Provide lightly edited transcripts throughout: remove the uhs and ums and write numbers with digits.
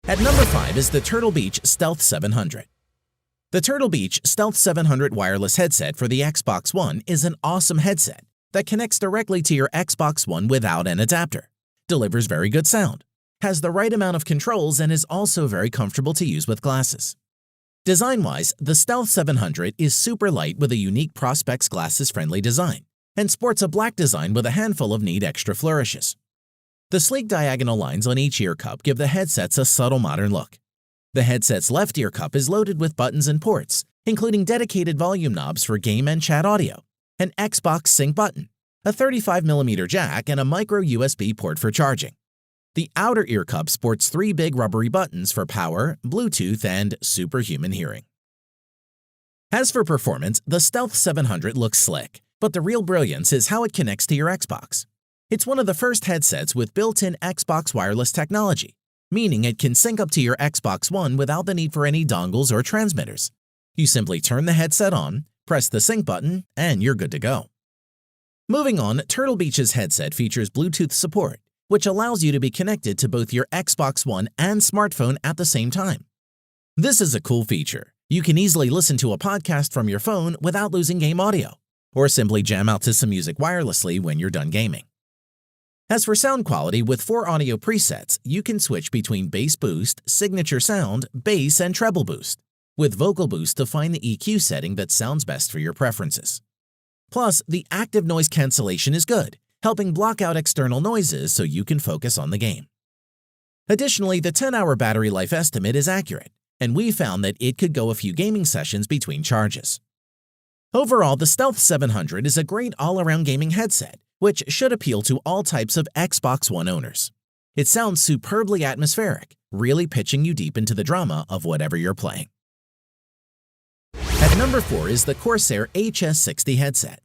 At number 5 is the Turtle Beach Stealth 700. The Turtle Beach Stealth 700 wireless headset for the Xbox One is an awesome headset that connects directly to your Xbox One without an adapter, delivers very good sound, has the right amount of controls, and is also very comfortable to use with glasses. Design-wise, the Stealth 700 is super light with a unique Prospex glasses-friendly design and sports a black design with a handful of neat extra flourishes. The sleek diagonal lines on each ear cup give the headsets a subtle modern look. The headset's left ear cup is loaded with buttons and ports, including dedicated volume knobs for game and chat audio, an Xbox Sync button, a 35mm jack, and a micro USB port for charging. The outer ear cup sports 3 big rubbery buttons for power, Bluetooth, and superhuman hearing. As for performance, the Stealth 700 looks slick, but the real brilliance is how it connects to your Xbox. It's one of the first headsets with built-in Xbox wireless technology, meaning it can sync up to your Xbox One without the need for any dongles or transmitters. You simply turn the headset on, press the sync button, and you're good to go. Moving on, Turtle Beach's headset features Bluetooth support, which allows you to be connected to both your Xbox One and smartphone at the same time. This is a cool feature. You can easily listen to a podcast from your phone without losing game audio, or simply jam out to some music wirelessly when you're done gaming. As for sound quality, with 4 audio presets, you can switch between bass boost, signature sound, bass, and treble boost, with vocal boost to find the EQ setting that sounds best for your preferences. Plus, the active noise cancellation is good, helping block out external noises so you can focus on the game. Additionally, the 10-hour battery life estimate is accurate, and we found that it could go a few gaming sessions between charges. Overall, the Stealth 700 is a great all-around gaming headset, which should appeal to all types of Xbox One owners. It sounds superbly atmospheric, really pitching you deep into the drama of whatever you're playing. At number 4 is the Corsair HS60 headset.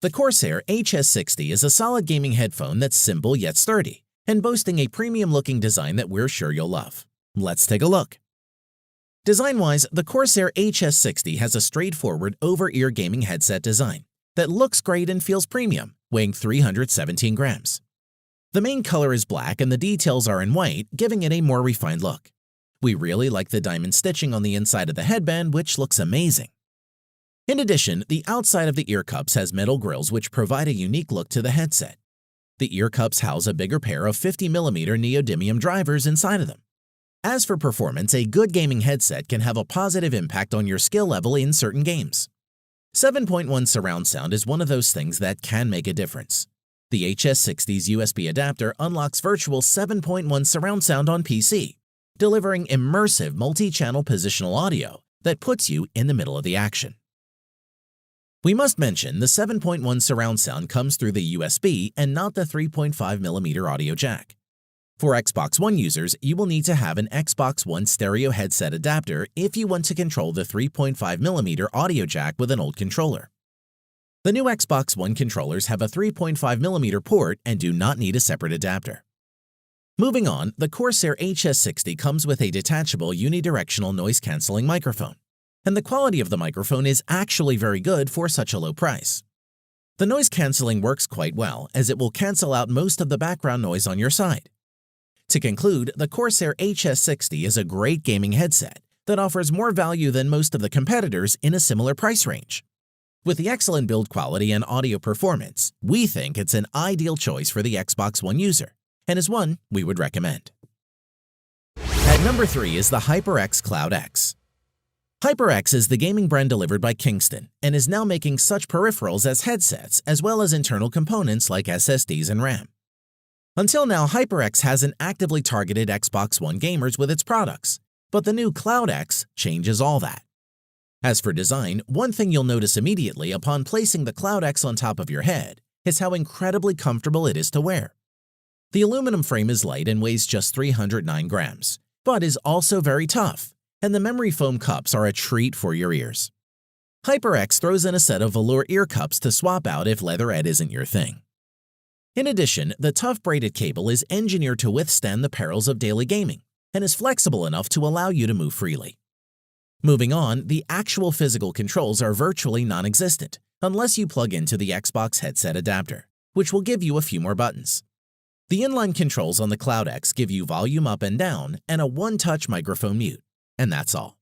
The Corsair HS60 is a solid gaming headphone that's simple yet sturdy, and boasting a premium-looking design that we're sure you'll love. Let's take a look. Design-wise, the Corsair HS60 has a straightforward over-ear gaming headset design that looks great and feels premium, weighing 317 grams. The main color is black and the details are in white, giving it a more refined look. We really like the diamond stitching on the inside of the headband, which looks amazing. In addition, the outside of the ear cups has metal grills which provide a unique look to the headset. The ear cups house a bigger pair of 50mm neodymium drivers inside of them. As for performance, a good gaming headset can have a positive impact on your skill level in certain games. 7.1 surround sound is one of those things that can make a difference. The HS60's USB adapter unlocks virtual 7.1 surround sound on PC, delivering immersive multi-channel positional audio that puts you in the middle of the action. We must mention the 7.1 surround sound comes through the USB and not the 3.5mm audio jack. For Xbox One users, you will need to have an Xbox One stereo headset adapter if you want to control the 3.5mm audio jack with an old controller. The new Xbox One controllers have a 3.5mm port and do not need a separate adapter. Moving on, the Corsair HS60 comes with a detachable unidirectional noise-canceling microphone, and the quality of the microphone is actually very good for such a low price. The noise canceling works quite well, as it will cancel out most of the background noise on your side. To conclude, the Corsair HS60 is a great gaming headset that offers more value than most of the competitors in a similar price range. With the excellent build quality and audio performance, we think it's an ideal choice for the Xbox One user, and is one we would recommend. At number 3 is the HyperX Cloud X. HyperX is the gaming brand delivered by Kingston and is now making such peripherals as headsets as well as internal components like SSDs and RAM. Until now, HyperX hasn't actively targeted Xbox One gamers with its products, but the new Cloud X changes all that. As for design, one thing you'll notice immediately upon placing the Cloud X on top of your head is how incredibly comfortable it is to wear. The aluminum frame is light and weighs just 309 grams, but is also very tough, and the memory foam cups are a treat for your ears. HyperX throws in a set of velour ear cups to swap out if leatherette isn't your thing. In addition, the tough braided cable is engineered to withstand the perils of daily gaming and is flexible enough to allow you to move freely. Moving on, the actual physical controls are virtually non-existent unless you plug into the Xbox headset adapter, which will give you a few more buttons. The inline controls on the Cloud X give you volume up and down and a one-touch microphone mute, and that's all.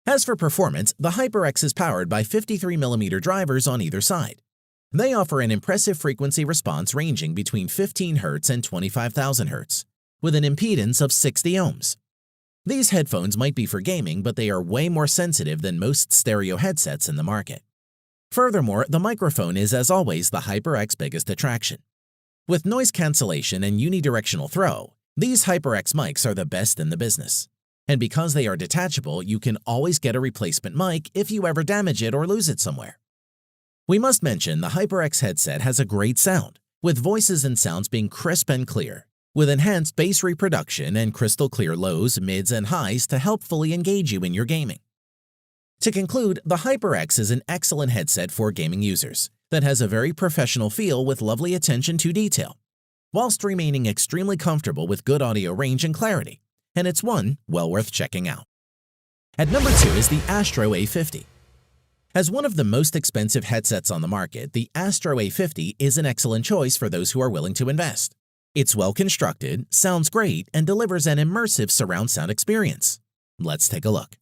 As for performance, the HyperX is powered by 53mm drivers on either side. They offer an impressive frequency response ranging between 15 Hz and 25,000 Hz, with an impedance of 60 ohms. These headphones might be for gaming, but they are way more sensitive than most stereo headsets in the market. Furthermore, the microphone is, as always, the HyperX biggest attraction. With noise cancellation and unidirectional throw, these HyperX mics are the best in the business. And because they are detachable, you can always get a replacement mic if you ever damage it or lose it somewhere. We must mention the HyperX headset has a great sound, with voices and sounds being crisp and clear, with enhanced bass reproduction and crystal clear lows, mids, and highs to help fully engage you in your gaming. To conclude, the HyperX is an excellent headset for gaming users that has a very professional feel with lovely attention to detail, whilst remaining extremely comfortable with good audio range and clarity, and it's one well worth checking out. At number 2 is the Astro A50. As one of the most expensive headsets on the market, the Astro A50 is an excellent choice for those who are willing to invest. It's well constructed, sounds great, and delivers an immersive surround sound experience. Let's take a look.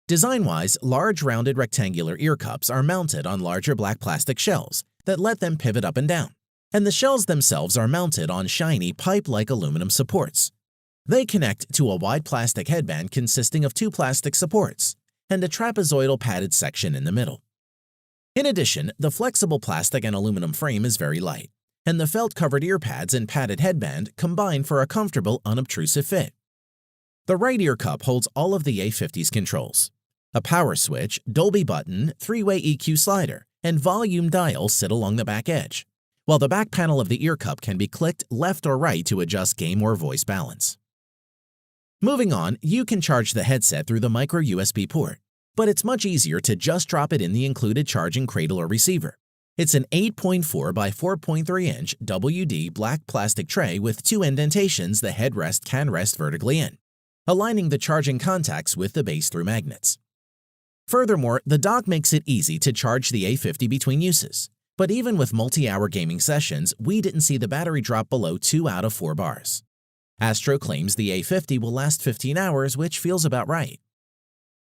Design-wise, large rounded rectangular ear cups are mounted on larger black plastic shells that let them pivot up and down, and the shells themselves are mounted on shiny pipe-like aluminum supports. They connect to a wide plastic headband consisting of 2 plastic supports and a trapezoidal padded section in the middle. In addition, the flexible plastic and aluminum frame is very light, and the felt-covered ear pads and padded headband combine for a comfortable, unobtrusive fit. The right ear cup holds all of the A50's controls. A power switch, Dolby button, 3-way EQ slider, and volume dial sit along the back edge, while the back panel of the ear cup can be clicked left or right to adjust game or voice balance. Moving on, you can charge the headset through the micro USB port, but it's much easier to just drop it in the included charging cradle or receiver. It's an 8.4 by 4.3 inch WD black plastic tray with 2 indentations the headrest can rest vertically in, aligning the charging contacts with the base through magnets. Furthermore, the dock makes it easy to charge the A50 between uses, but even with multi-hour gaming sessions, we didn't see the battery drop below 2 out of 4 bars. Astro claims the A50 will last 15 hours, which feels about right.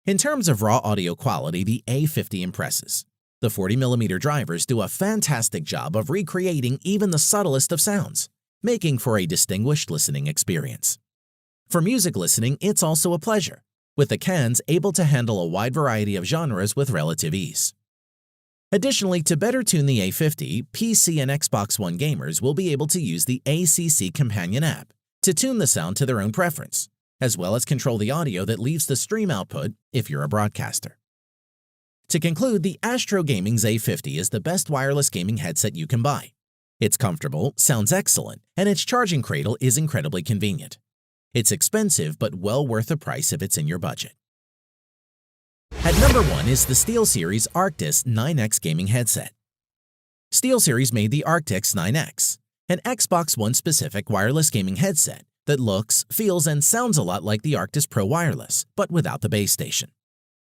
In terms of raw audio quality, the A50 impresses. The 40mm drivers do a fantastic job of recreating even the subtlest of sounds, making for a distinguished listening experience. For music listening, it's also a pleasure, with the cans able to handle a wide variety of genres with relative ease. Additionally, to better tune the A50, PC and Xbox One gamers will be able to use the ACC Companion app to tune the sound to their own preference, as well as control the audio that leaves the stream output if you're a broadcaster. To conclude, the Astro Gaming's A50 is the best wireless gaming headset you can buy. It's comfortable, sounds excellent, and its charging cradle is incredibly convenient. It's expensive, but well worth the price if it's in your budget. At number 1 is the SteelSeries Arctis 9X gaming headset. SteelSeries made the Arctis 9X, an Xbox One-specific wireless gaming headset that looks, feels, and sounds a lot like the Arctis Pro Wireless, but without the base station.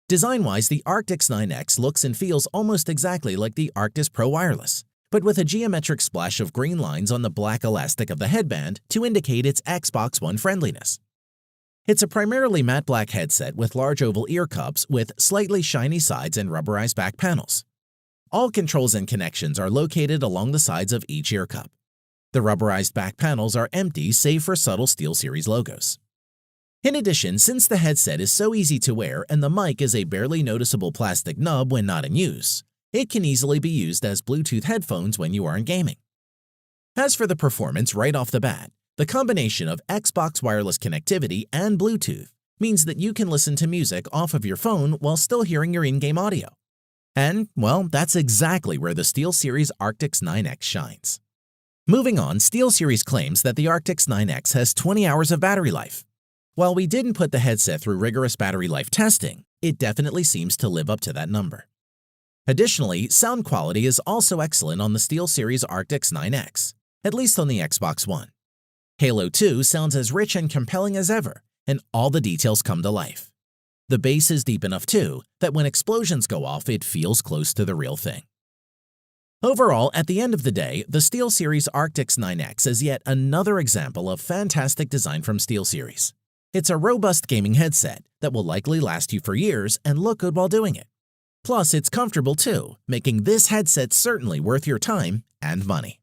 Design-wise, the Arctis 9X looks and feels almost exactly like the Arctis Pro Wireless, but with a geometric splash of green lines on the black elastic of the headband to indicate its Xbox One friendliness. It's a primarily matte black headset with large oval ear cups with slightly shiny sides and rubberized back panels. All controls and connections are located along the sides of each ear cup. The rubberized back panels are empty save for subtle SteelSeries logos. In addition, since the headset is so easy to wear and the mic is a barely noticeable plastic nub when not in use, it can easily be used as Bluetooth headphones when you aren't gaming. As for the performance right off the bat, the combination of Xbox wireless connectivity and Bluetooth means that you can listen to music off of your phone while still hearing your in-game audio. And, well, that's exactly where the SteelSeries Arctis 9X shines. Moving on, SteelSeries claims that the Arctis 9X has 20 hours of battery life. While we didn't put the headset through rigorous battery life testing, it definitely seems to live up to that number. Additionally, sound quality is also excellent on the SteelSeries Arctis 9X, at least on the Xbox One. Halo 2 sounds as rich and compelling as ever, and all the details come to life. The bass is deep enough too that when explosions go off, it feels close to the real thing. Overall, at the end of the day, the SteelSeries Arctis 9X is yet another example of fantastic design from SteelSeries. It's a robust gaming headset that will likely last you for years and look good while doing it. Plus, it's comfortable too, making this headset certainly worth your time and money.